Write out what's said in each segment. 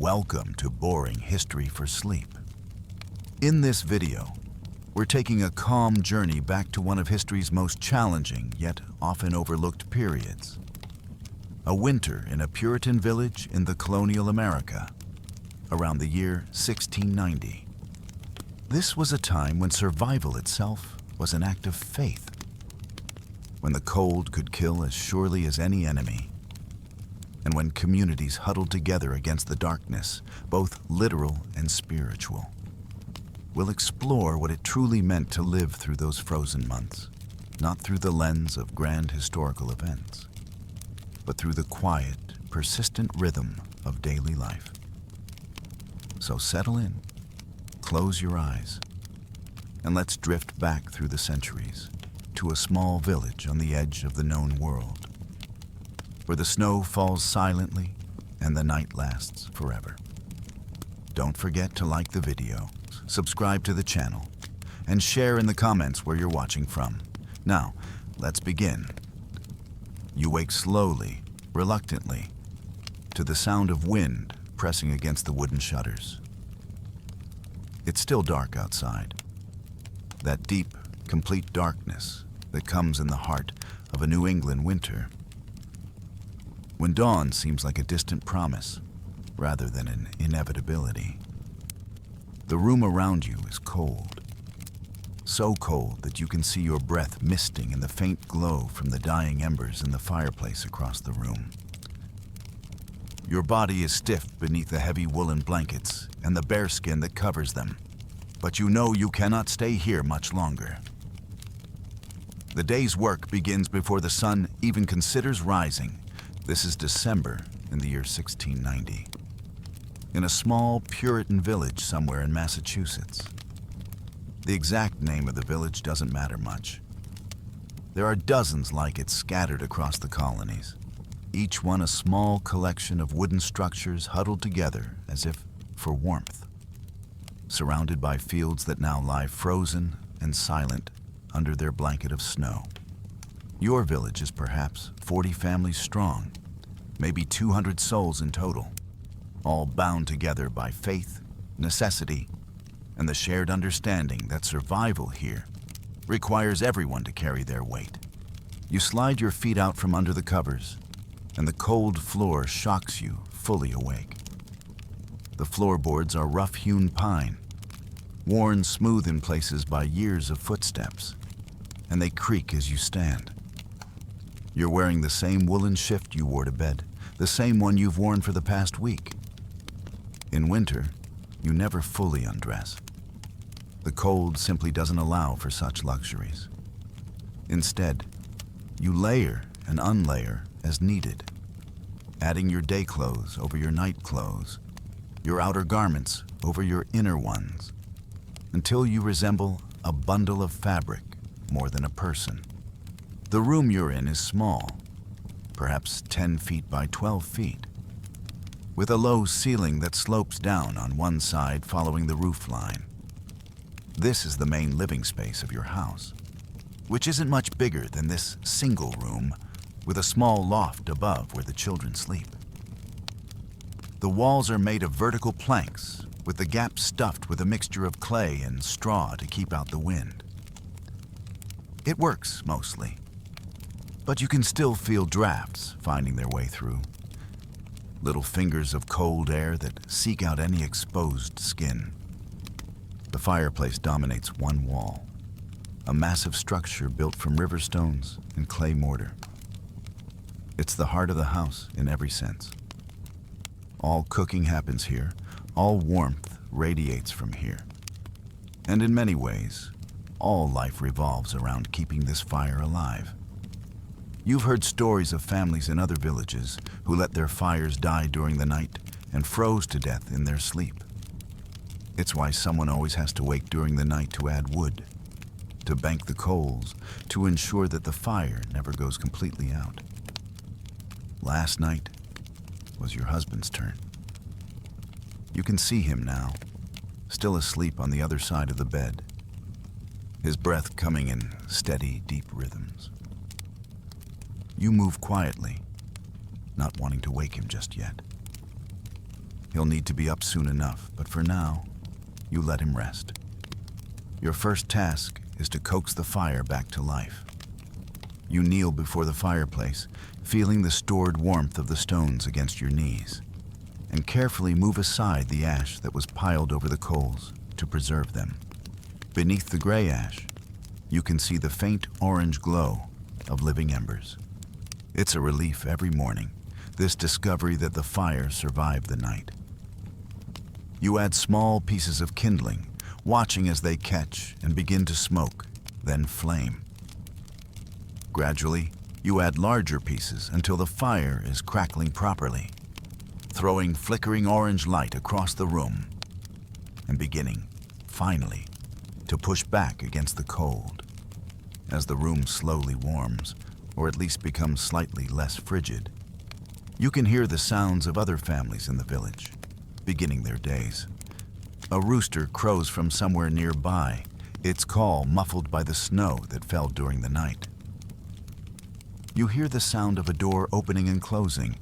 Welcome to Boring History for Sleep. In this video, we're taking a calm journey back to one of history's most challenging yet often overlooked periods. A winter in a Puritan village in the Colonial America, around the year 1690. This was a time when survival itself was an act of faith, when the cold could kill as surely as any enemy, and when communities huddled together against the darkness, both literal and spiritual. We'll explore what it truly meant to live through those frozen months, not through the lens of grand historical events, but through the quiet, persistent rhythm of daily life. So settle in, close your eyes, and let's drift back through the centuries to a small village on the edge of the known world, where the snow falls silently and the night lasts forever. Don't forget to like the video, subscribe to the channel, and share in the comments where you're watching from. Now, let's begin. You wake slowly, reluctantly, to the sound of wind pressing against the wooden shutters. It's still dark outside. That deep, complete darkness that comes in the heart of a New England winter, when dawn seems like a distant promise rather than an inevitability. The room around you is cold, so cold that you can see your breath misting in the faint glow from the dying embers in the fireplace across the room. Your body is stiff beneath the heavy woolen blankets and the bearskin that covers them, but you know you cannot stay here much longer. The day's work begins before the sun even considers rising. This is December in the year 1690, in a small Puritan village somewhere in Massachusetts. The exact name of the village doesn't matter much. There are dozens like it scattered across the colonies, each one a small collection of wooden structures huddled together as if for warmth, surrounded by fields that now lie frozen and silent under their blanket of snow. Your village is perhaps 40 families strong, maybe 200 souls in total, all bound together by faith, necessity, and the shared understanding that survival here requires everyone to carry their weight. You slide your feet out from under the covers, and the cold floor shocks you fully awake. The floorboards are rough-hewn pine, worn smooth in places by years of footsteps, and they creak as you stand. You're wearing the same woolen shift you wore to bed, the same one you've worn for the past week. In winter, you never fully undress. The cold simply doesn't allow for such luxuries. Instead, you layer and unlayer as needed, adding your day clothes over your night clothes, your outer garments over your inner ones, until you resemble a bundle of fabric more than a person. The room you're in is small, perhaps 10 feet by 12 feet, with a low ceiling that slopes down on one side following the roof line. This is the main living space of your house, which isn't much bigger than this single room with a small loft above where the children sleep. The walls are made of vertical planks, with the gaps stuffed with a mixture of clay and straw to keep out the wind. It works mostly, but you can still feel drafts finding their way through. Little fingers of cold air that seek out any exposed skin. The fireplace dominates one wall, a massive structure built from river stones and clay mortar. It's the heart of the house in every sense. All cooking happens here, all warmth radiates from here. And in many ways, all life revolves around keeping this fire alive. You've heard stories of families in other villages who let their fires die during the night and froze to death in their sleep. It's why someone always has to wake during the night to add wood, to bank the coals, to ensure that the fire never goes completely out. Last night was your husband's turn. You can see him now, still asleep on the other side of the bed, his breath coming in steady, deep rhythms. You move quietly, not wanting to wake him just yet. He'll need to be up soon enough, but for now, you let him rest. Your first task is to coax the fire back to life. You kneel before the fireplace, feeling the stored warmth of the stones against your knees, and carefully move aside the ash that was piled over the coals to preserve them. Beneath the gray ash, you can see the faint orange glow of living embers. It's a relief every morning, this discovery that the fire survived the night. You add small pieces of kindling, watching as they catch and begin to smoke, then flame. Gradually, you add larger pieces until the fire is crackling properly, throwing flickering orange light across the room, and beginning, finally, to push back against the cold. As the room slowly warms, or at least becomes slightly less frigid, you can hear the sounds of other families in the village, beginning their days. A rooster crows from somewhere nearby, its call muffled by the snow that fell during the night. You hear the sound of a door opening and closing,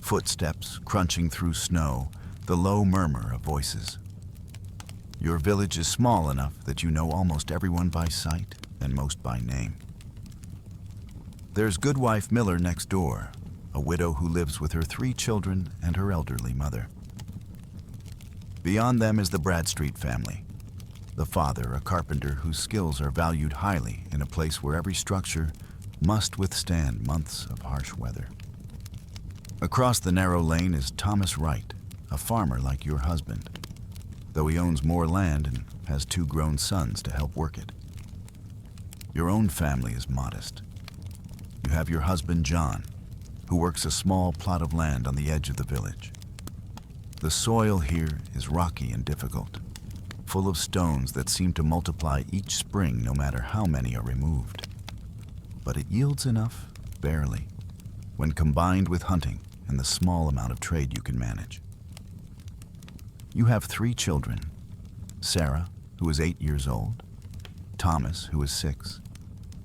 footsteps crunching through snow, the low murmur of voices. Your village is small enough that you know almost everyone by sight and most by name. There's Goodwife Miller next door, a widow who lives with her 3 children and her elderly mother. Beyond them is the Bradstreet family. The father, a carpenter whose skills are valued highly in a place where every structure must withstand months of harsh weather. Across the narrow lane is Thomas Wright, a farmer like your husband, though he owns more land and has 2 grown sons to help work it. Your own family is modest. You have your husband, John, who works a small plot of land on the edge of the village. The soil here is rocky and difficult, full of stones that seem to multiply each spring no matter how many are removed. But it yields enough, barely, when combined with hunting and the small amount of trade you can manage. You have 3 children, Sarah, who is 8 years old, Thomas, who is 6,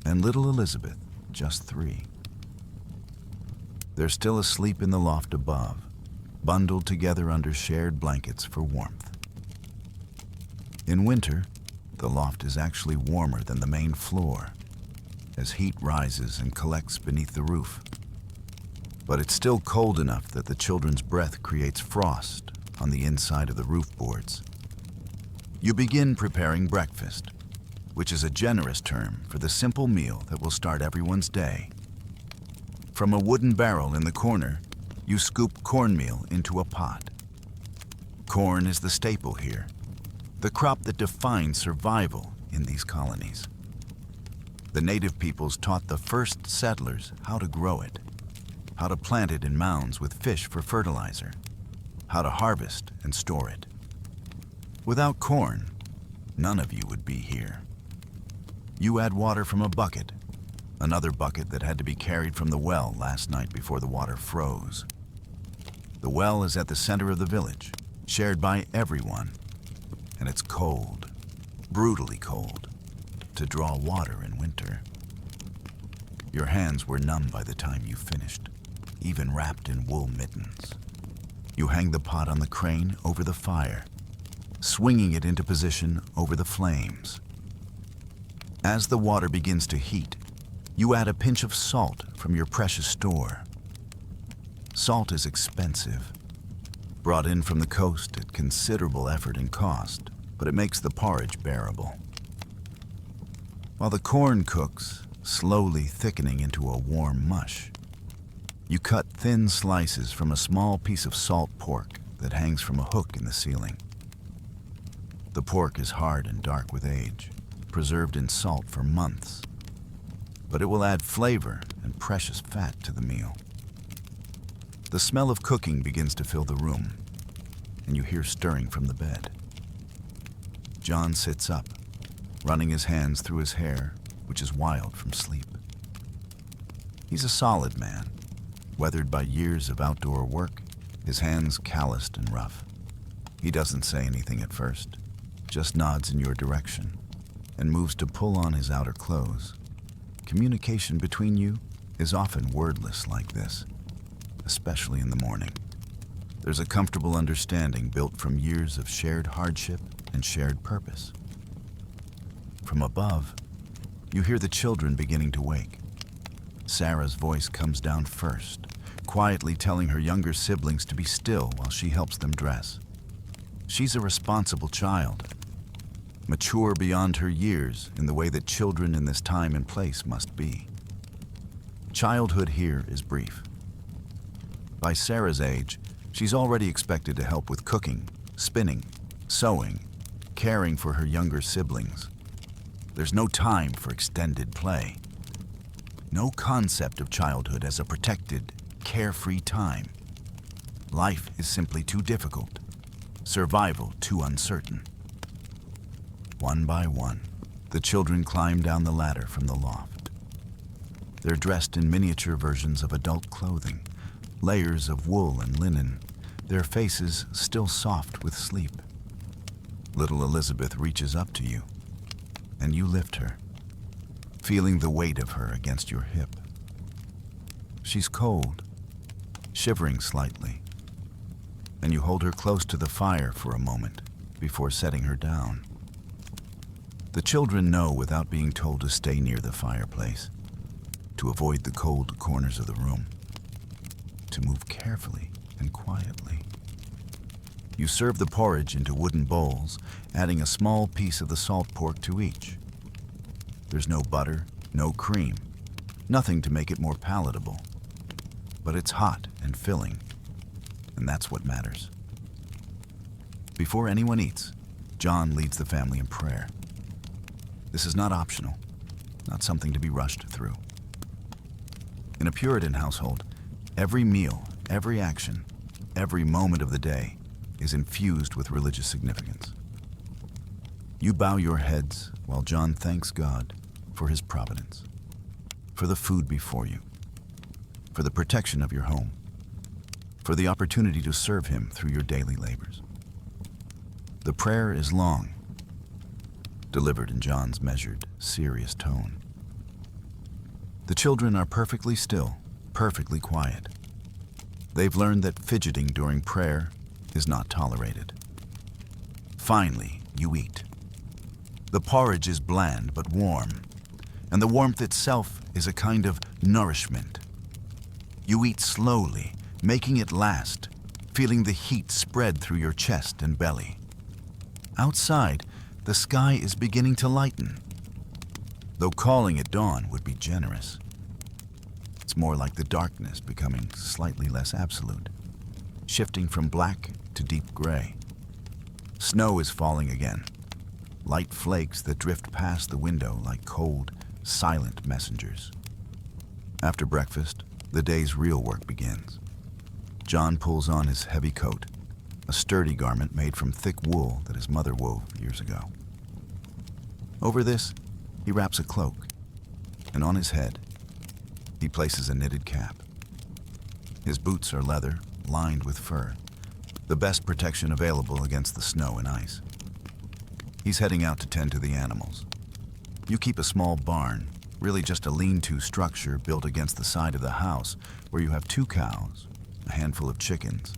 and little Elizabeth, just 3. They're still asleep in the loft above, bundled together under shared blankets for warmth. In winter, the loft is actually warmer than the main floor, as heat rises and collects beneath the roof. But it's still cold enough that the children's breath creates frost on the inside of the roof boards. You begin preparing breakfast, which is a generous term for the simple meal that will start everyone's day. From a wooden barrel in the corner, you scoop cornmeal into a pot. Corn is the staple here, the crop that defines survival in these colonies. The native peoples taught the first settlers how to grow it, how to plant it in mounds with fish for fertilizer, how to harvest and store it. Without corn, none of you would be here. You add water from a bucket, another bucket that had to be carried from the well last night before the water froze. The well is at the center of the village, shared by everyone, and it's cold, brutally cold, to draw water in winter. Your hands were numb by the time you finished, even wrapped in wool mittens. You hang the pot on the crane over the fire, swinging it into position over the flames. As the water begins to heat, you add a pinch of salt from your precious store. Salt is expensive, brought in from the coast at considerable effort and cost, but it makes the porridge bearable. While the corn cooks, slowly thickening into a warm mush, you cut thin slices from a small piece of salt pork that hangs from a hook in the ceiling. The pork is hard and dark with age, preserved in salt for months, but it will add flavor and precious fat to the meal. The smell of cooking begins to fill the room, and you hear stirring from the bed. John sits up, running his hands through his hair, which is wild from sleep. He's a solid man, weathered by years of outdoor work, his hands calloused and rough. He doesn't say anything at first, just nods in your direction, and moves to pull on his outer clothes. Communication between you is often wordless like this, especially in the morning. There's a comfortable understanding built from years of shared hardship and shared purpose. From above, you hear the children beginning to wake. Sarah's voice comes down first, quietly telling her younger siblings to be still while she helps them dress. She's a responsible child, mature beyond her years in the way that children in this time and place must be. Childhood here is brief. By Sarah's age, she's already expected to help with cooking, spinning, sewing, caring for her younger siblings. There's no time for extended play. No concept of childhood as a protected, carefree time. Life is simply too difficult, survival too uncertain. One by one, the children climb down the ladder from the loft. They're dressed in miniature versions of adult clothing, layers of wool and linen, their faces still soft with sleep. Little Elizabeth reaches up to you, and you lift her, feeling the weight of her against your hip. She's cold, shivering slightly, and you hold her close to the fire for a moment before setting her down. The children know without being told to stay near the fireplace, to avoid the cold corners of the room, to move carefully and quietly. You serve the porridge into wooden bowls, adding a small piece of the salt pork to each. There's no butter, no cream, nothing to make it more palatable. But it's hot and filling, and that's what matters. Before anyone eats, John leads the family in prayer. This is not optional, not something to be rushed through. In a Puritan household, every meal, every action, every moment of the day is infused with religious significance. You bow your heads while John thanks God for his providence, for the food before you, for the protection of your home, for the opportunity to serve him through your daily labors. The prayer is long, delivered in John's measured, serious tone. The children are perfectly still, perfectly quiet. They've learned that fidgeting during prayer is not tolerated. Finally, you eat. The porridge is bland but warm, and the warmth itself is a kind of nourishment. You eat slowly, making it last, feeling the heat spread through your chest and belly. Outside, the sky is beginning to lighten, though calling it dawn would be generous. It's more like the darkness becoming slightly less absolute, shifting from black to deep gray. Snow is falling again, light flakes that drift past the window like cold, silent messengers. After breakfast, the day's real work begins. John pulls on his heavy coat, a sturdy garment made from thick wool that his mother wove years ago. Over this, he wraps a cloak, and on his head, he places a knitted cap. His boots are leather, lined with fur, the best protection available against the snow and ice. He's heading out to tend to the animals. You keep a small barn, really just a lean-to structure built against the side of the house, where you have 2 cows, a handful of chickens,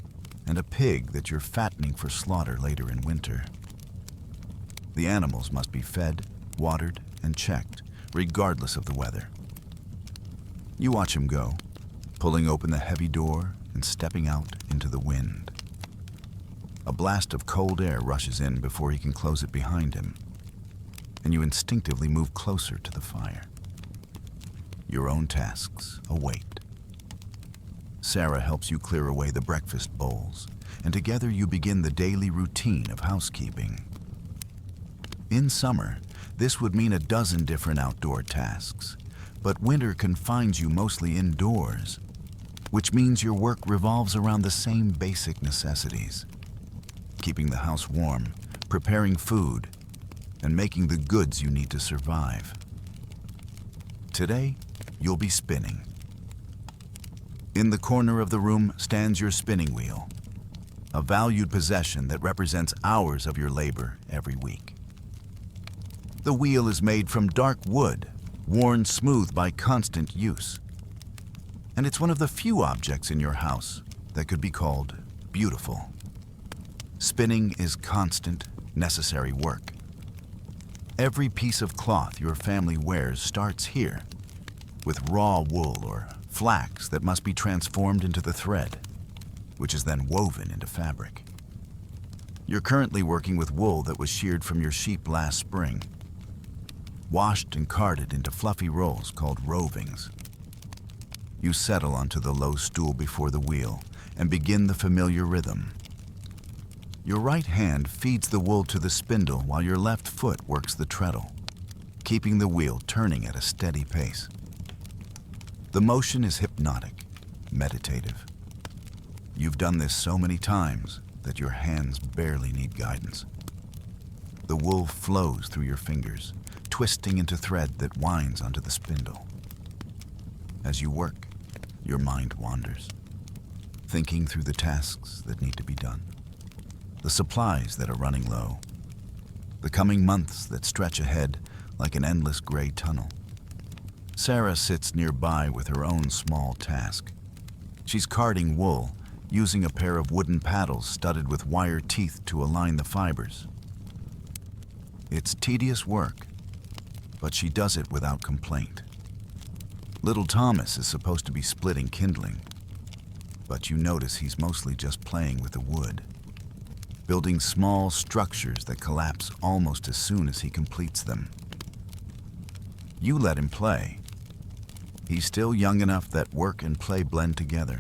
and a pig that you're fattening for slaughter later in winter. The animals must be fed, watered, and checked, regardless of the weather. You watch him go, pulling open the heavy door and stepping out into the wind. A blast of cold air rushes in before he can close it behind him, and you instinctively move closer to the fire. Your own tasks await. Sarah helps you clear away the breakfast bowls, and together you begin the daily routine of housekeeping. In summer, this would mean a dozen different outdoor tasks, but winter confines you mostly indoors, which means your work revolves around the same basic necessities: keeping the house warm, preparing food, and making the goods you need to survive. Today, you'll be spinning. In the corner of the room stands your spinning wheel, a valued possession that represents hours of your labor every week. The wheel is made from dark wood, worn smooth by constant use. And it's one of the few objects in your house that could be called beautiful. Spinning is constant, necessary work. Every piece of cloth your family wears starts here, with raw wool or flax that must be transformed into the thread, which is then woven into fabric. You're currently working with wool that was sheared from your sheep last spring, washed and carded into fluffy rolls called rovings. You settle onto the low stool before the wheel and begin the familiar rhythm. Your right hand feeds the wool to the spindle while your left foot works the treadle, keeping the wheel turning at a steady pace. The motion is hypnotic, meditative. You've done this so many times that your hands barely need guidance. The wool flows through your fingers, twisting into thread that winds onto the spindle. As you work, your mind wanders, thinking through the tasks that need to be done, the supplies that are running low, the coming months that stretch ahead like an endless gray tunnel. Sarah sits nearby with her own small task. She's carding wool, using a pair of wooden paddles studded with wire teeth to align the fibers. It's tedious work, but she does it without complaint. Little Thomas is supposed to be splitting kindling, but you notice he's mostly just playing with the wood, building small structures that collapse almost as soon as he completes them. You let him play. He's still young enough that work and play blend together.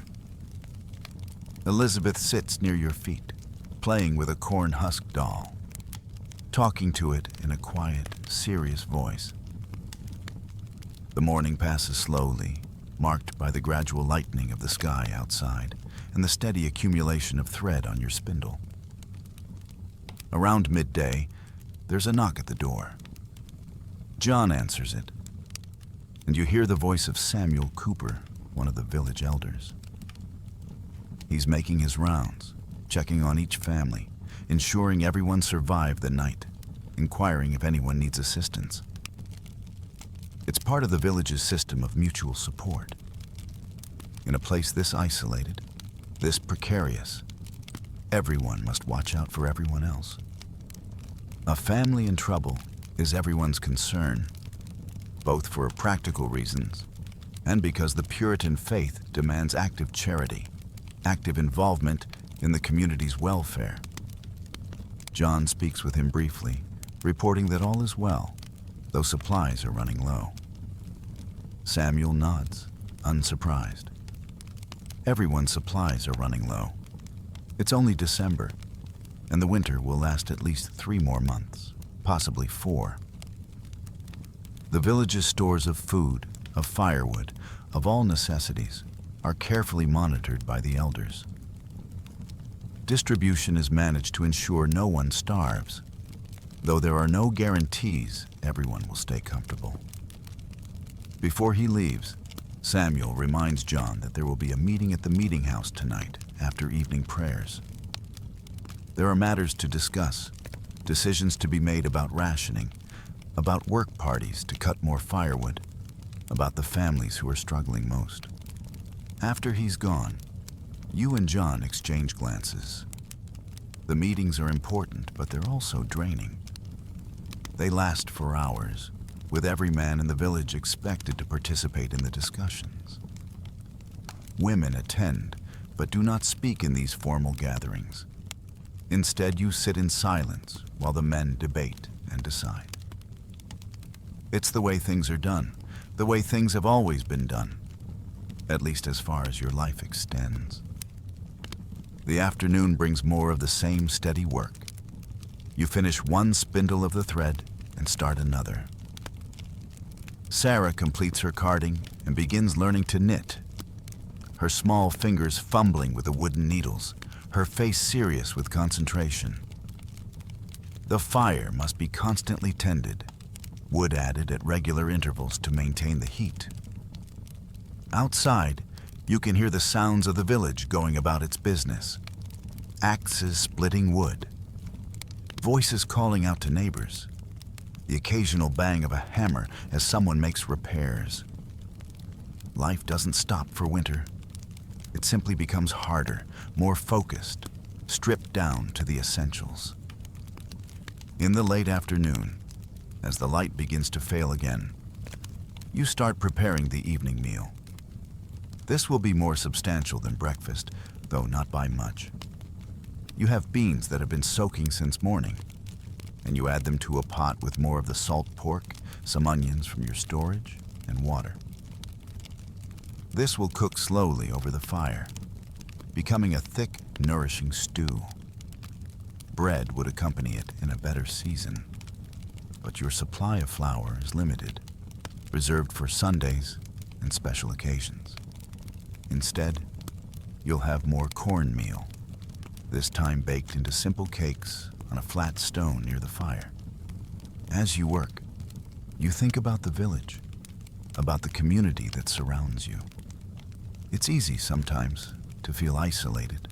Elizabeth sits near your feet, playing with a corn husk doll, talking to it in a quiet, serious voice. The morning passes slowly, marked by the gradual lightening of the sky outside and the steady accumulation of thread on your spindle. Around midday, there's a knock at the door. John answers it, and you hear the voice of Samuel Cooper, one of the village elders. He's making his rounds, checking on each family, ensuring everyone survived the night, inquiring if anyone needs assistance. It's part of the village's system of mutual support. In a place this isolated, this precarious, everyone must watch out for everyone else. A family in trouble is everyone's concern, both for practical reasons and because the Puritan faith demands active charity, active involvement in the community's welfare. John speaks with him briefly, reporting that all is well, though supplies are running low. Samuel nods, unsurprised. Everyone's supplies are running low. It's only December, and the winter will last at least 3 more months, possibly 4. The village's stores of food, of firewood, of all necessities, are carefully monitored by the elders. Distribution is managed to ensure no one starves, though there are no guarantees everyone will stay comfortable. Before he leaves, Samuel reminds John that there will be a meeting at the meeting house tonight after evening prayers. There are matters to discuss, decisions to be made about rationing, about work parties to cut more firewood, about the families who are struggling most. After he's gone, you and John exchange glances. The meetings are important, but they're also draining. They last for hours, with every man in the village expected to participate in the discussions. Women attend, but do not speak in these formal gatherings. Instead, you sit in silence while the men debate and decide. It's the way things are done, the way things have always been done, at least as far as your life extends. The afternoon brings more of the same steady work. You finish one spindle of the thread and start another. Sarah completes her carding and begins learning to knit, her small fingers fumbling with the wooden needles, her face serious with concentration. The fire must be constantly tended, wood added at regular intervals to maintain the heat. Outside, you can hear the sounds of the village going about its business. Axes splitting wood, voices calling out to neighbors, the occasional bang of a hammer as someone makes repairs. Life doesn't stop for winter. It simply becomes harder, more focused, stripped down to the essentials. In the late afternoon, as the light begins to fail again, you start preparing the evening meal. This will be more substantial than breakfast, though not by much. You have beans that have been soaking since morning, and you add them to a pot with more of the salt pork, some onions from your storage, and water. This will cook slowly over the fire, becoming a thick, nourishing stew. Bread would accompany it in a better season, but your supply of flour is limited, reserved for Sundays and special occasions. Instead, you'll have more cornmeal, this time baked into simple cakes on a flat stone near the fire. As you work, you think about the village, about the community that surrounds you. It's easy sometimes to feel isolated,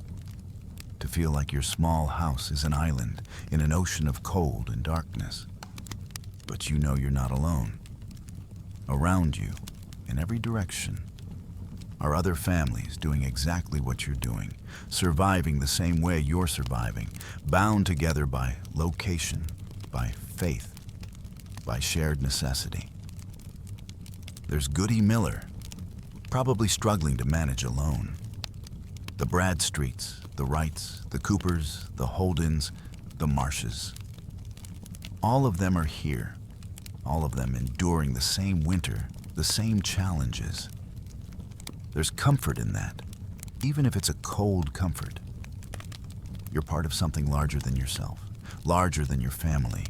to feel like your small house is an island in an ocean of cold and darkness. But you know you're not alone. Around you, in every direction, are other families doing exactly what you're doing, surviving the same way you're surviving, bound together by location, by faith, by shared necessity. There's Goody Miller, probably struggling to manage alone. The Bradstreets, the Wrights, the Coopers, the Holdens, the Marshes. All of them are here, all of them enduring the same winter, the same challenges. There's comfort in that, even if it's a cold comfort. You're part of something larger than yourself, larger than your family.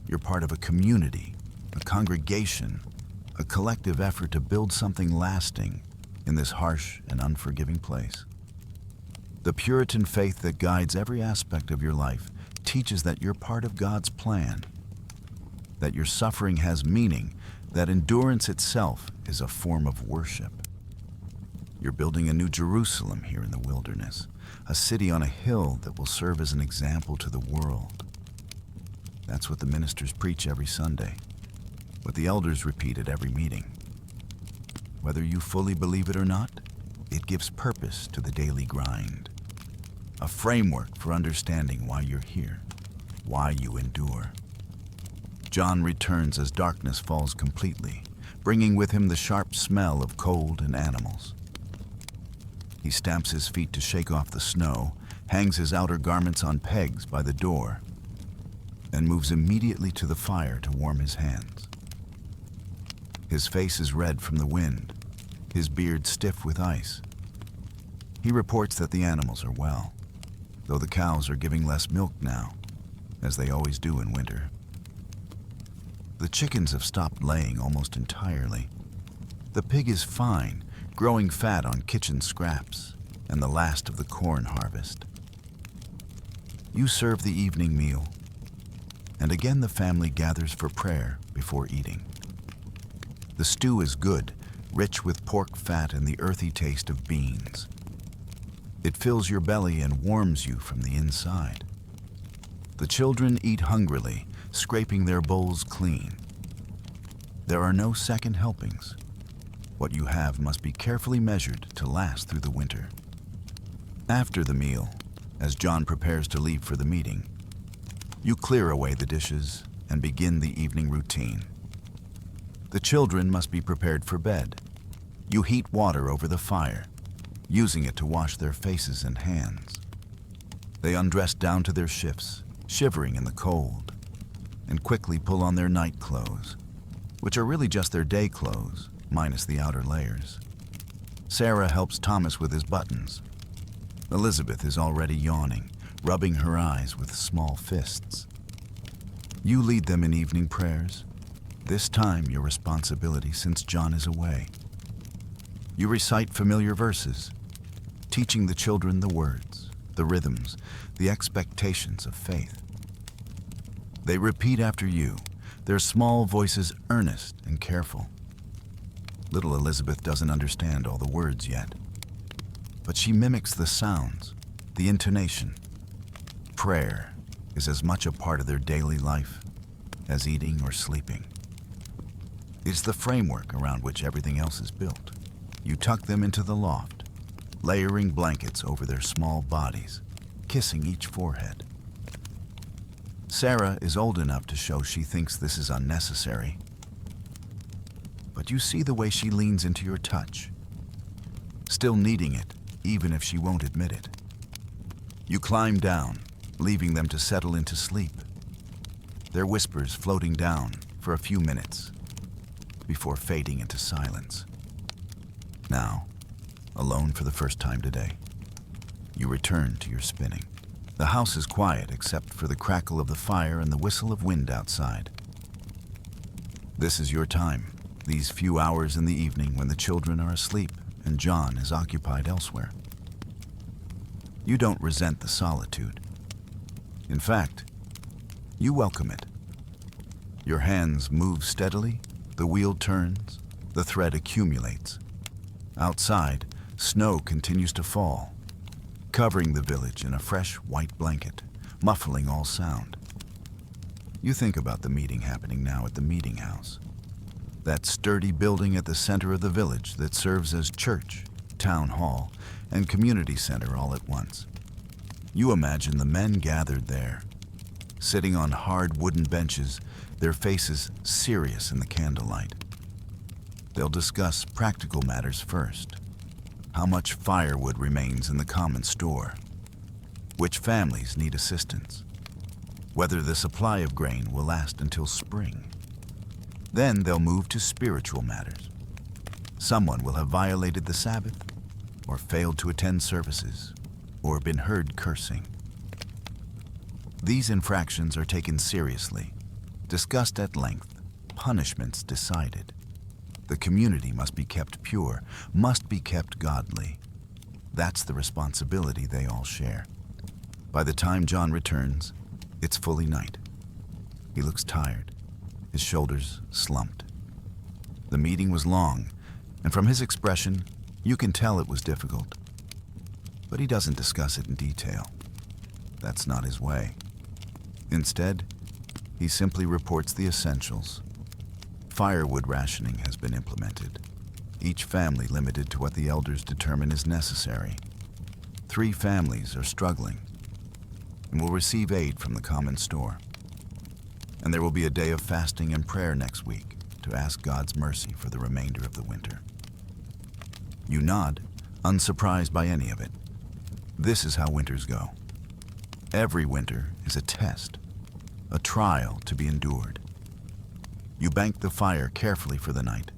You're part of a community, a congregation, a collective effort to build something lasting in this harsh and unforgiving place. The Puritan faith that guides every aspect of your life teaches that you're part of God's plan, that your suffering has meaning, that endurance itself is a form of worship. You're building a new Jerusalem here in the wilderness, a city on a hill that will serve as an example to the world. That's what the ministers preach every Sunday, what the elders repeat at every meeting. Whether you fully believe it or not, it gives purpose to the daily grind, a framework for understanding why you're here, why you endure. John returns as darkness falls completely, bringing with him the sharp smell of cold and animals. He stamps his feet to shake off the snow, hangs his outer garments on pegs by the door, and moves immediately to the fire to warm his hands. His face is red from the wind, his beard stiff with ice. He reports that the animals are well, though the cows are giving less milk now, as they always do in winter. The chickens have stopped laying almost entirely. The pig is fine, growing fat on kitchen scraps and the last of the corn harvest. You serve the evening meal, and again the family gathers for prayer before eating. The stew is good, rich with pork fat and the earthy taste of beans. It fills your belly and warms you from the inside. The children eat hungrily, scraping their bowls clean. There are no second helpings. What you have must be carefully measured to last through the winter. After the meal, as John prepares to leave for the meeting, you clear away the dishes and begin the evening routine. The children must be prepared for bed. You heat water over the fire, using it to wash their faces and hands. They undress down to their shifts, shivering in the cold, and quickly pull on their night clothes, which are really just their day clothes, minus the outer layers. Sarah helps Thomas with his buttons. Elizabeth is already yawning, rubbing her eyes with small fists. You lead them in evening prayers, this time your responsibility since John is away. You recite familiar verses, teaching the children the words, the rhythms, the expectations of faith. They repeat after you, their small voices earnest and careful. Little Elizabeth doesn't understand all the words yet, but she mimics the sounds, the intonation. Prayer is as much a part of their daily life as eating or sleeping. It's the framework around which everything else is built. You tuck them into the loft, layering blankets over their small bodies, kissing each forehead. Sarah is old enough to show she thinks this is unnecessary, but you see the way she leans into your touch, still needing it even if she won't admit it. You climb down, leaving them to settle into sleep, their whispers floating down for a few minutes before fading into silence. Now, alone for the first time today, you return to your spinning. The house is quiet except for the crackle of the fire and the whistle of wind outside. This is your time, these few hours in the evening when the children are asleep and John is occupied elsewhere. You don't resent the solitude. In fact, you welcome it. Your hands move steadily, the wheel turns, the thread accumulates. Outside, snow continues to fall, covering the village in a fresh white blanket, muffling all sound. You think about the meeting happening now at the meeting house, that sturdy building at the center of the village that serves as church, town hall, and community center all at once. You imagine the men gathered there, sitting on hard wooden benches, their faces serious in the candlelight. They'll discuss practical matters first. How much firewood remains in the common store? Which families need assistance? Whether the supply of grain will last until spring? Then they'll move to spiritual matters. Someone will have violated the Sabbath, or failed to attend services, or been heard cursing. These infractions are taken seriously, discussed at length, punishments decided. The community must be kept pure, must be kept godly. That's the responsibility they all share. By the time John returns, it's fully night. He looks tired, his shoulders slumped. The meeting was long, and from his expression, you can tell it was difficult. But he doesn't discuss it in detail. That's not his way. Instead, he simply reports the essentials. Firewood rationing has been implemented, each family limited to what the elders determine is necessary. 3 families are struggling and will receive aid from the common store. And there will be a day of fasting and prayer next week to ask God's mercy for the remainder of the winter. You nod, unsurprised by any of it. This is how winters go. Every winter is a test, a trial to be endured. You bank the fire carefully for the night,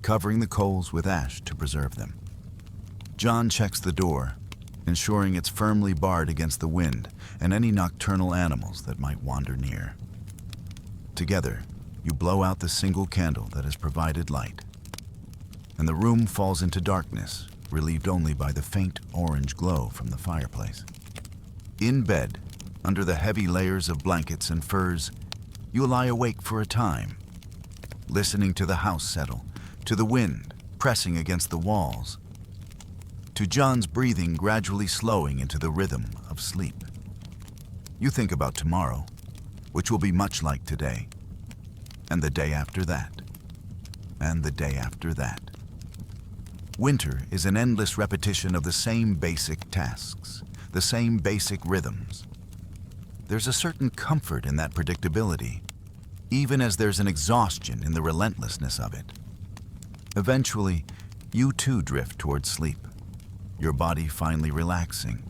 covering the coals with ash to preserve them. John checks the door, ensuring it's firmly barred against the wind and any nocturnal animals that might wander near. Together, you blow out the single candle that has provided light, and the room falls into darkness, relieved only by the faint orange glow from the fireplace. In bed, under the heavy layers of blankets and furs, you lie awake for a time, listening to the house settle, to the wind pressing against the walls, to John's breathing gradually slowing into the rhythm of sleep. You think about tomorrow, which will be much like today, and the day after that, and the day after that. Winter is an endless repetition of the same basic tasks, the same basic rhythms. There's a certain comfort in that predictability, even as there's an exhaustion in the relentlessness of it. Eventually, you too drift towards sleep, your body finally relaxing,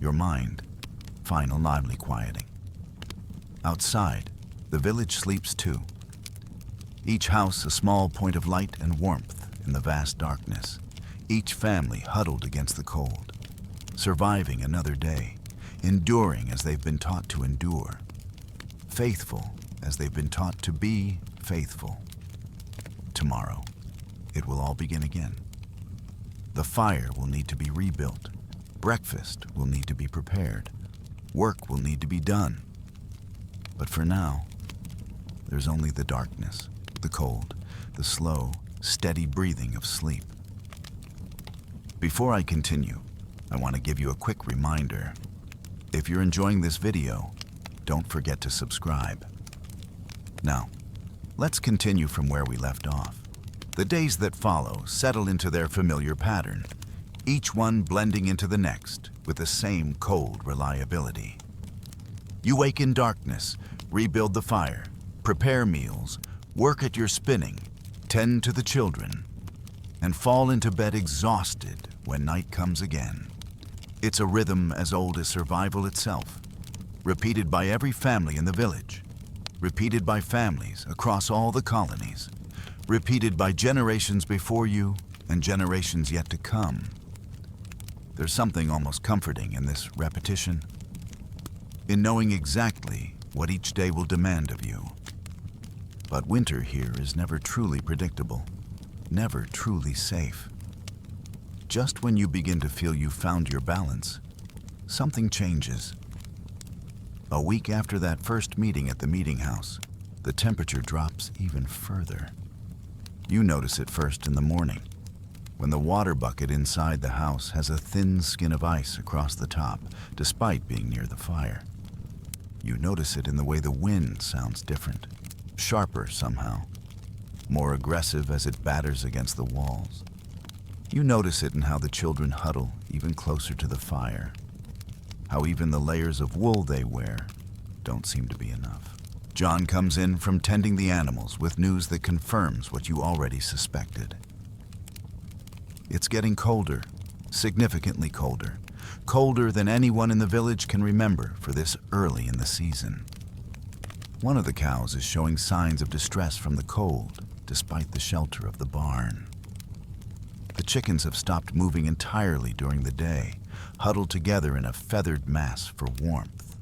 your mind finally quieting. Outside, the village sleeps too. Each house a small point of light and warmth in the vast darkness, each family huddled against the cold, surviving another day, enduring as they've been taught to endure, faithful as they've been taught to be faithful. Tomorrow, it will all begin again. The fire will need to be rebuilt. Breakfast will need to be prepared. Work will need to be done. But for now, there's only the darkness, the cold, the slow, steady breathing of sleep. Before I continue, I want to give you a quick reminder. If you're enjoying this video, don't forget to subscribe. Now, let's continue from where we left off. The days that follow settle into their familiar pattern. each one blending into the next with the same cold reliability. You wake in darkness, rebuild the fire, prepare meals, work at your spinning, tend to the children, and fall into bed exhausted when night comes again. It's a rhythm as old as survival itself, repeated by every family in the village, repeated by families across all the colonies, repeated by generations before you and generations yet to come. There's something almost comforting in this repetition, in knowing exactly what each day will demand of you. But winter here is never truly predictable, never truly safe. Just when you begin to feel you've found your balance, something changes. A week after that first meeting at the meeting house, the temperature drops even further. You notice it first in the morning, when the water bucket inside the house has a thin skin of ice across the top, despite being near the fire. You notice it in the way the wind sounds different, sharper somehow, more aggressive as it batters against the walls. You notice it in how the children huddle even closer to the fire, how even the layers of wool they wear don't seem to be enough. John comes in from tending the animals with news that confirms what you already suspected. It's getting colder, significantly colder, colder than anyone in the village can remember for this early in the season. One of the cows is showing signs of distress from the cold, despite the shelter of the barn. The chickens have stopped moving entirely during the day, huddled together in a feathered mass for warmth.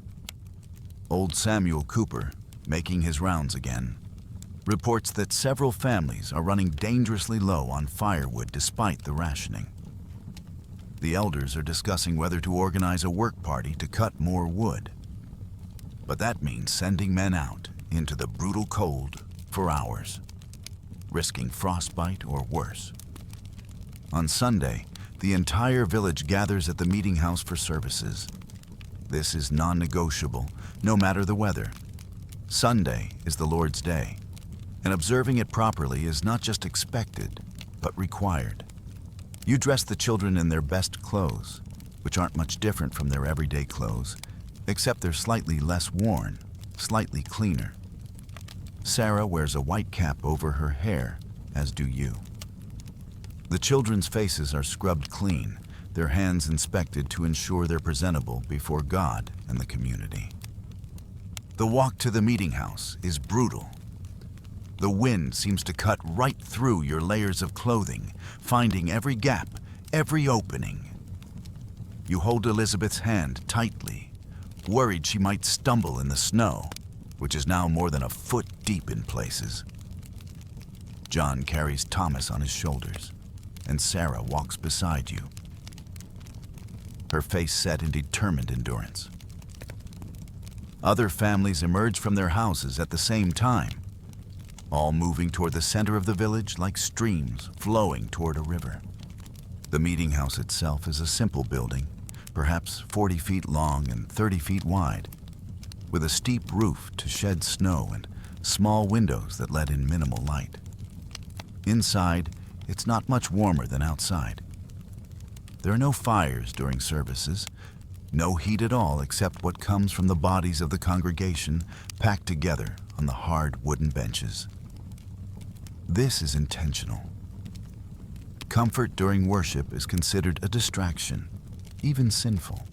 Old Samuel Cooper, making his rounds again, reports that several families are running dangerously low on firewood despite the rationing. The elders are discussing whether to organize a work party to cut more wood. But that means sending men out into the brutal cold for hours, risking frostbite or worse. On Sunday, the entire village gathers at the meeting house for services. This is non-negotiable, no matter the weather. Sunday is the Lord's Day, and observing it properly is not just expected, but required. You dress the children in their best clothes, which aren't much different from their everyday clothes, except they're slightly less worn, slightly cleaner. Sarah wears a white cap over her hair, as do you. The children's faces are scrubbed clean, their hands inspected to ensure they're presentable before God and the community. The walk to the meeting house is brutal. The wind seems to cut right through your layers of clothing, finding every gap, every opening. You hold Elizabeth's hand tightly, worried she might stumble in the snow, which is now more than a foot deep in places. John carries Thomas on his shoulders, and Sarah walks beside you, her face set in determined endurance. Other families emerge from their houses at the same time, all moving toward the center of the village like streams flowing toward a river. The meeting house itself is a simple building, perhaps 40 feet long and 30 feet wide, with a steep roof to shed snow and small windows that let in minimal light. Inside, it's not much warmer than outside. There are no fires during services, no heat at all except what comes from the bodies of the congregation packed together on the hard wooden benches. This is intentional. Comfort during worship is considered a distraction, even sinful.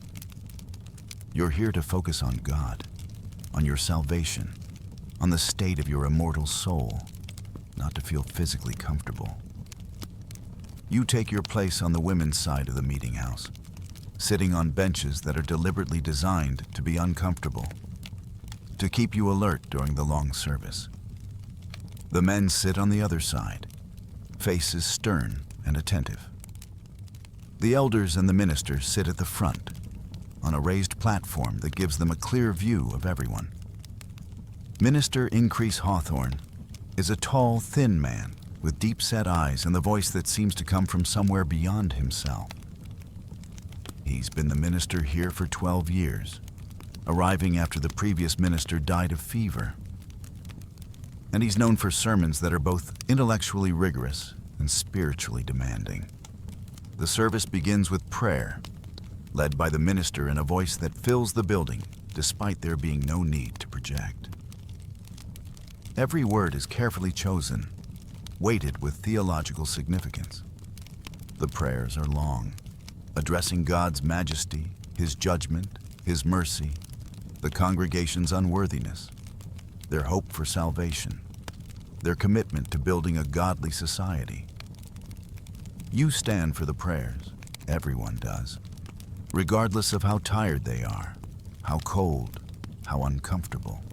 You're here to focus on God, on your salvation, on the state of your immortal soul, not to feel physically comfortable. You take your place on the women's side of the meeting house, sitting on benches that are deliberately designed to be uncomfortable, to keep you alert during the long service. The men sit on the other side, faces stern and attentive. The elders and the ministers sit at the front, on a raised platform that gives them a clear view of everyone. Minister Increase Hawthorne is a tall, thin man with deep-set eyes and the voice that seems to come from somewhere beyond himself. He's been the minister here for 12 years, arriving after the previous minister died of fever. And he's known for sermons that are both intellectually rigorous and spiritually demanding. the service begins with prayer, led by the minister in a voice that fills the building, despite there being no need to project. Every word is carefully chosen, weighted with theological significance. The prayers are long, addressing God's majesty, His judgment, His mercy, the congregation's unworthiness, their hope for salvation, their commitment to building a godly society. You stand for the prayers, everyone does, regardless of how tired they are, how cold, how uncomfortable.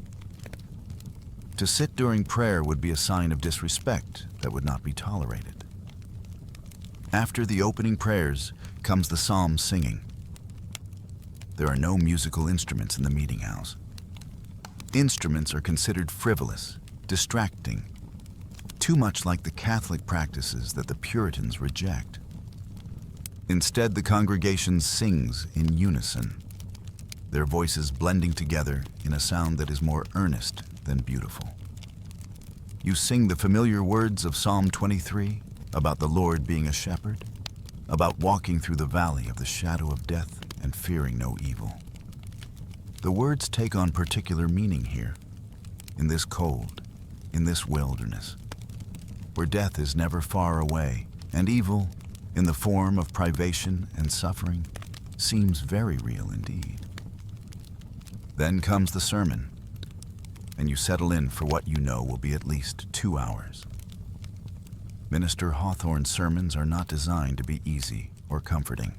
To sit during prayer would be a sign of disrespect that would not be tolerated. After the opening prayers comes the psalm singing. There are no musical instruments in the meeting house. Instruments are considered frivolous, distracting, too much like the Catholic practices that the Puritans reject. Instead, the congregation sings in unison, their voices blending together in a sound that is more earnest than beautiful. You sing the familiar words of Psalm 23 about the Lord being a shepherd, about walking through the valley of the shadow of death and fearing no evil. The words take on particular meaning here, in this cold, in this wilderness, where death is never far away, and evil, in the form of privation and suffering, seems very real indeed. Then comes the sermon, and you settle in for what you know will be at least 2 hours. Minister Hawthorne's sermons are not designed to be easy or comforting.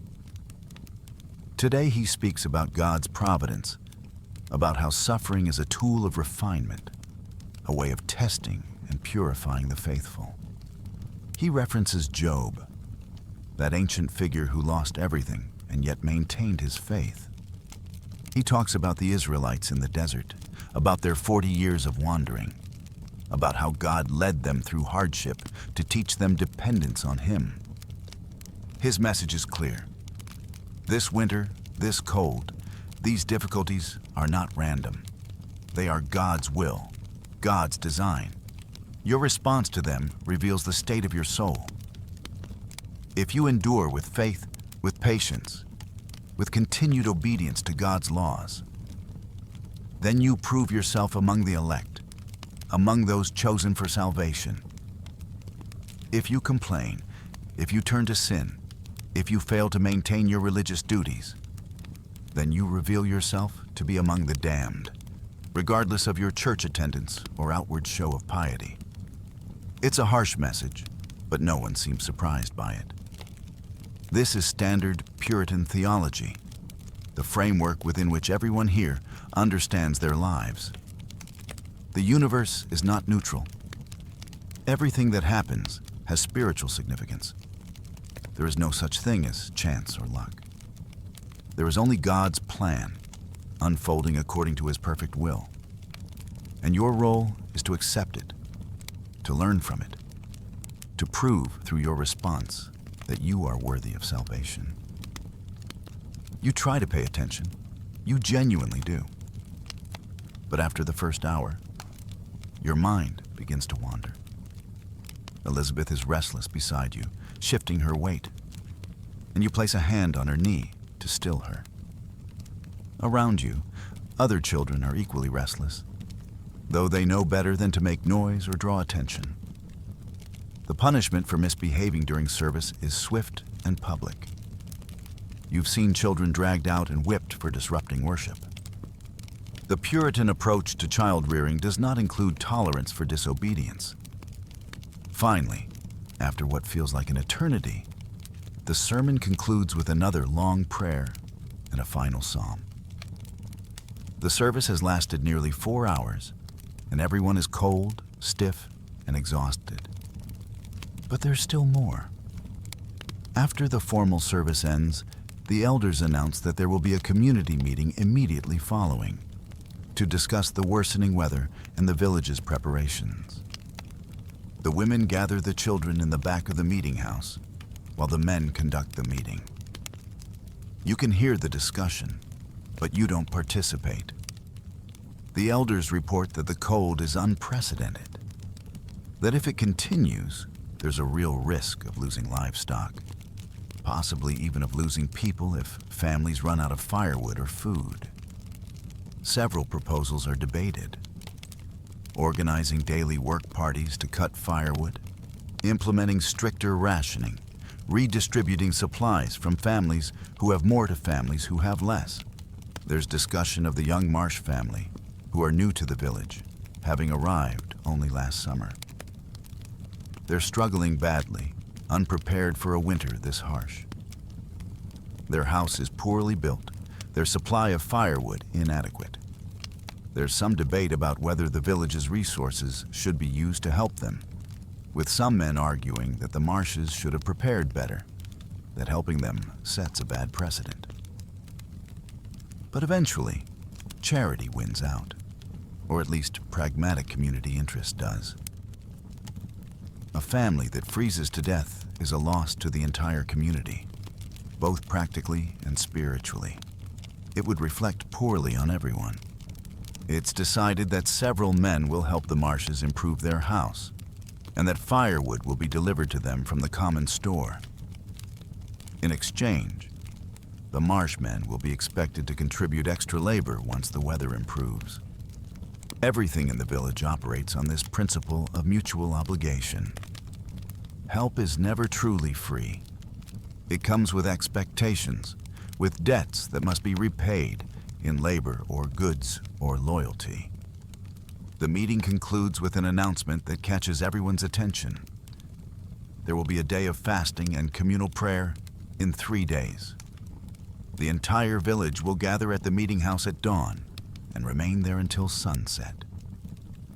Today he speaks about God's providence, about how suffering is a tool of refinement, a way of testing and purifying the faithful. He references Job, that ancient figure who lost everything and yet maintained his faith. He talks about the Israelites in the desert, about their 40 years of wandering, about how God led them through hardship to teach them dependence on Him. His message is clear. This winter, this cold, these difficulties are not random. They are God's will, God's design. Your response to them reveals the state of your soul. If you endure with faith, with patience, with continued obedience to God's laws, then you prove yourself among the elect, among those chosen for salvation. If you complain, if you turn to sin, if you fail to maintain your religious duties, then you reveal yourself to be among the damned, regardless of your church attendance or outward show of piety. It's a harsh message, but no one seems surprised by it. This is standard Puritan theology, the framework within which everyone here understands their lives. The universe is not neutral. Everything that happens has spiritual significance. There is no such thing as chance or luck. There is only God's plan, unfolding according to His perfect will. And your role is to accept it, to learn from it, to prove through your response that you are worthy of salvation. You try to pay attention. You genuinely do. But after the first hour, your mind begins to wander. Elizabeth is restless beside you, shifting her weight, and you place a hand on her knee to still her. Around you, other children are equally restless, though they know better than to make noise or draw attention. The punishment for misbehaving during service is swift and public. You've seen children dragged out and whipped for disrupting worship. The Puritan approach to child rearing does not include tolerance for disobedience. Finally, after what feels like an eternity, the sermon concludes with another long prayer and a final psalm. The service has lasted nearly 4 hours, and everyone is cold, stiff, and exhausted. But there's still more. After the formal service ends, the elders announce that there will be a community meeting immediately following to discuss the worsening weather and the village's preparations. The women gather the children in the back of the meeting house, while the men conduct the meeting. You can hear the discussion, but you don't participate. The elders report that the cold is unprecedented, that if it continues, there's a real risk of losing livestock, possibly even of losing people if families run out of firewood or food. Several proposals are debated: organizing daily work parties to cut firewood, implementing stricter rationing, redistributing supplies from families who have more to families who have less. There's discussion of the young Marsh family, who are new to the village, having arrived only last summer. They're struggling badly, unprepared for a winter this harsh. Their house is poorly built, their supply of firewood inadequate. There's some debate about whether the village's resources should be used to help them, with some men arguing that the Marshes should have prepared better, that helping them sets a bad precedent. But eventually, charity wins out, or at least pragmatic community interest does. A family that freezes to death is a loss to the entire community, both practically and spiritually. It would reflect poorly on everyone. It's decided that several men will help the Marshes improve their house, and that firewood will be delivered to them from the common store. In exchange, the Marshmen will be expected to contribute extra labor once the weather improves. Everything in the village operates on this principle of mutual obligation. Help is never truly free. It comes with expectations, with debts that must be repaid in labor or goods or loyalty. The meeting concludes with an announcement that catches everyone's attention. There will be a day of fasting and communal prayer in 3 days. The entire village will gather at the meeting house at dawn and remain there until sunset,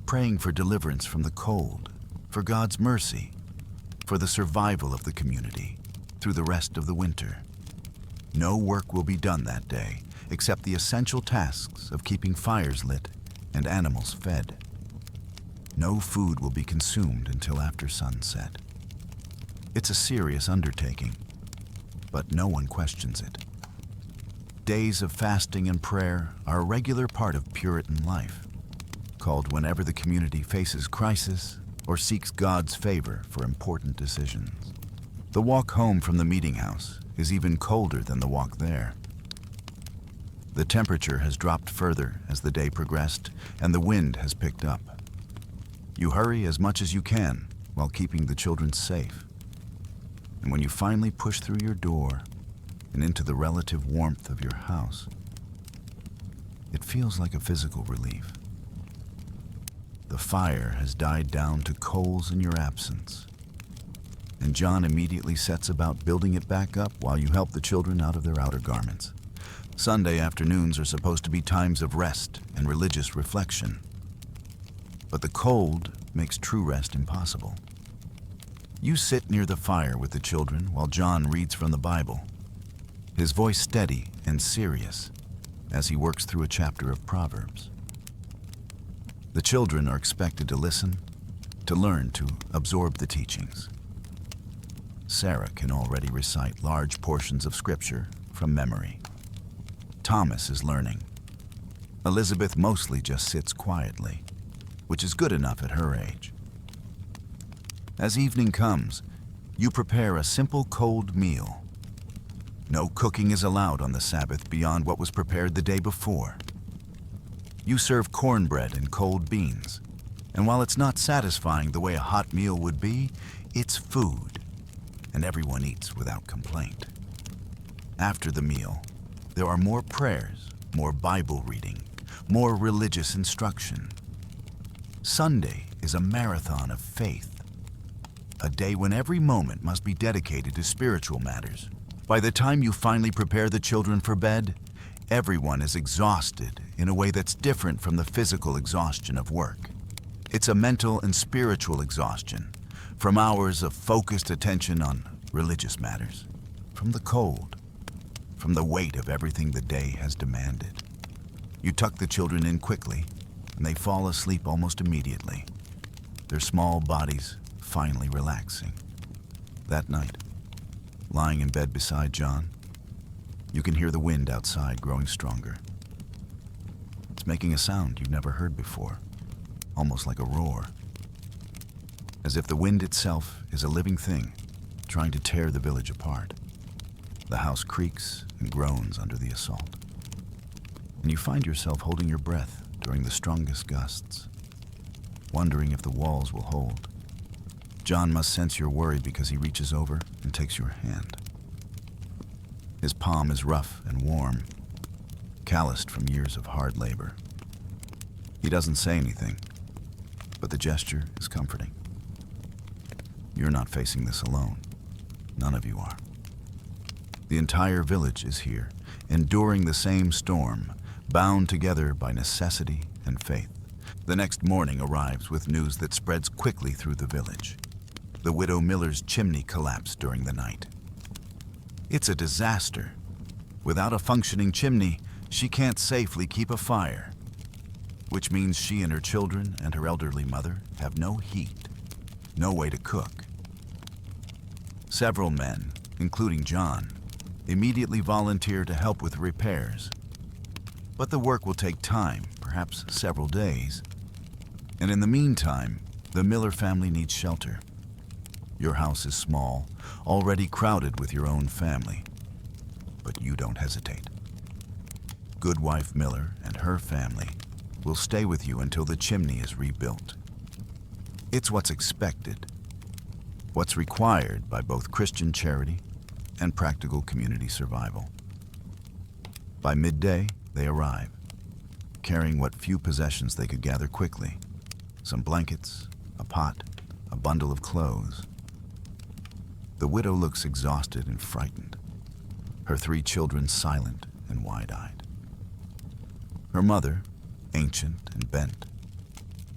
praying for deliverance from the cold, for God's mercy, for the survival of the community through the rest of the winter. No work will be done that day except the essential tasks of keeping fires lit and animals fed. No food will be consumed until after sunset. It's a serious undertaking, but no one questions it. Days of fasting and prayer are a regular part of Puritan life, called whenever the community faces crisis or seeks God's favor for important decisions. The walk home from the meeting house is even colder than the walk there. The temperature has dropped further as the day progressed, and the wind has picked up. You hurry as much as you can while keeping the children safe. And when you finally push through your door and into the relative warmth of your house, it feels like a physical relief. The fire has died down to coals in your absence, and John immediately sets about building it back up while you help the children out of their outer garments. Sunday afternoons are supposed to be times of rest and religious reflection, but the cold makes true rest impossible. You sit near the fire with the children while John reads from the Bible, his voice steady and serious as he works through a chapter of Proverbs. The children are expected to listen, to learn, to absorb the teachings. Sarah can already recite large portions of Scripture from memory. Thomas is learning. Elizabeth mostly just sits quietly, which is good enough at her age. As evening comes, you prepare a simple cold meal. No cooking is allowed on the Sabbath beyond what was prepared the day before. You serve cornbread and cold beans, and while it's not satisfying the way a hot meal would be, it's food, and everyone eats without complaint. After the meal, there are more prayers, more Bible reading, more religious instruction. Sunday is a marathon of faith, a day when every moment must be dedicated to spiritual matters. By the time you finally prepare the children for bed, everyone is exhausted in a way that's different from the physical exhaustion of work. It's a mental and spiritual exhaustion from hours of focused attention on religious matters, from the cold, from the weight of everything the day has demanded. You tuck the children in quickly, and they fall asleep almost immediately, their small bodies finally relaxing. That night, lying in bed beside John, you can hear the wind outside growing stronger. It's making a sound you've never heard before, almost like a roar, as if the wind itself is a living thing trying to tear the village apart. The house creaks and groans under the assault, and you find yourself holding your breath during the strongest gusts, wondering if the walls will hold. John must sense your worry because he reaches over and takes your hand. His palm is rough and warm, calloused from years of hard labor. He doesn't say anything, but the gesture is comforting. You're not facing this alone. None of you are. The entire village is here, enduring the same storm, bound together by necessity and faith. The next morning arrives with news that spreads quickly through the village. The widow Miller's chimney collapsed during the night. It's a disaster. Without a functioning chimney, she can't safely keep a fire, which means she and her children and her elderly mother have no heat, no way to cook. Several men, including John, immediately volunteer to help with repairs. But the work will take time, perhaps several days. And in the meantime, the Miller family needs shelter. Your house is small, already crowded with your own family. But you don't hesitate. Goodwife Miller and her family will stay with you until the chimney is rebuilt. It's what's expected, what's required by both Christian charity and practical community survival. By midday, they arrive, carrying what few possessions they could gather quickly: some blankets, a pot, a bundle of clothes. The widow looks exhausted and frightened, her 3 children silent and wide-eyed. Her mother, ancient and bent,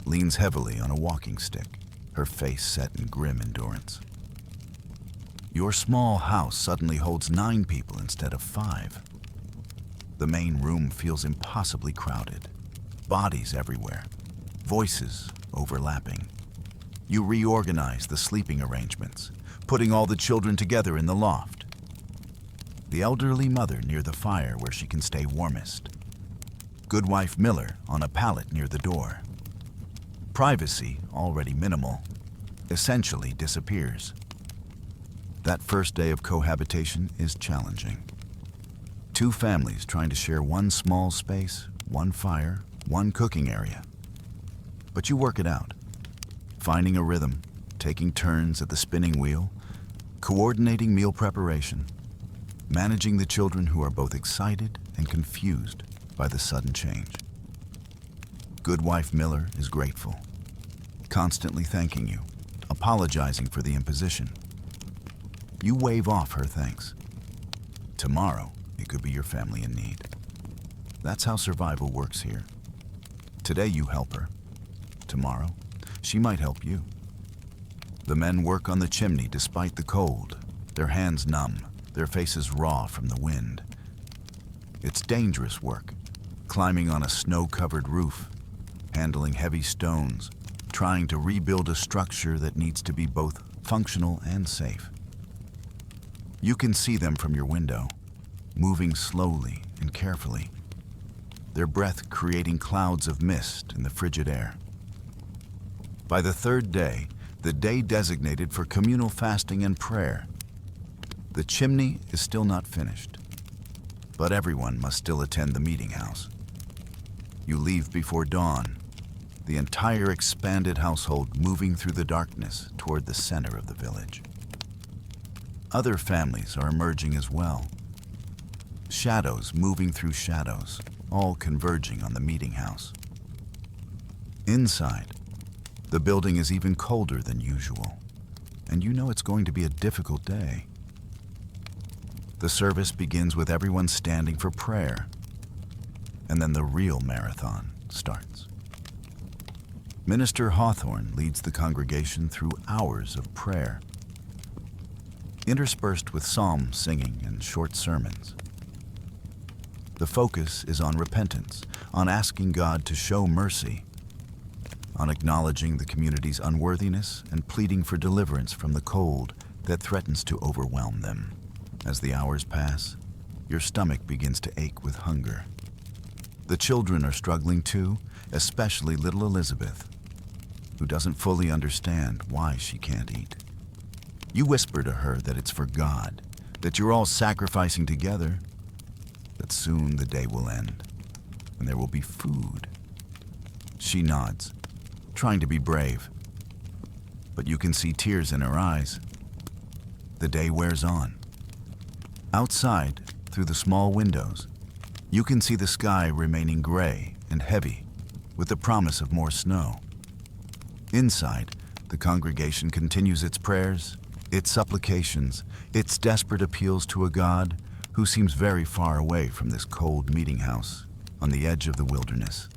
leans heavily on a walking stick, her face set in grim endurance. Your small house suddenly holds 9 people instead of 5. The main room feels impossibly crowded, bodies everywhere, voices overlapping. You reorganize the sleeping arrangements, putting all the children together in the loft. The elderly mother near the fire where she can stay warmest. Goodwife Miller on a pallet near the door. Privacy, already minimal, essentially disappears. That first day of cohabitation is challenging. 2 families trying to share one small space, one fire, one cooking area. But you work it out, finding a rhythm, taking turns at the spinning wheel, coordinating meal preparation, managing the children who are both excited and confused by the sudden change. Goodwife Miller is grateful, constantly thanking you, apologizing for the imposition. You wave off her thanks. Tomorrow, it could be your family in need. That's how survival works here. Today you help her. Tomorrow, she might help you. The men work on the chimney despite the cold, their hands numb, their faces raw from the wind. It's dangerous work, climbing on a snow-covered roof, handling heavy stones, trying to rebuild a structure that needs to be both functional and safe. You can see them from your window, moving slowly and carefully, their breath creating clouds of mist in the frigid air. By the 3rd day, the day designated for communal fasting and prayer, the chimney is still not finished, but everyone must still attend the meeting house. You leave before dawn, the entire expanded household moving through the darkness toward the center of the village. Other families are emerging as well. Shadows moving through shadows, all converging on the meeting house. Inside, the building is even colder than usual, and you know it's going to be a difficult day. The service begins with everyone standing for prayer, and then the real marathon starts. Minister Hawthorne leads the congregation through hours of prayer, interspersed with psalm singing and short sermons. The focus is on repentance, on asking God to show mercy, on acknowledging the community's unworthiness and pleading for deliverance from the cold that threatens to overwhelm them. As the hours pass, your stomach begins to ache with hunger. The children are struggling too, especially little Elizabeth, who doesn't fully understand why she can't eat. You whisper to her that it's for God, that you're all sacrificing together, that soon the day will end, and there will be food. She nods, trying to be brave, but you can see tears in her eyes. The day wears on. Outside, through the small windows, you can see the sky remaining gray and heavy, with the promise of more snow. Inside, the congregation continues its prayers, its supplications, its desperate appeals to a God who seems very far away from this cold meeting house on the edge of the wilderness.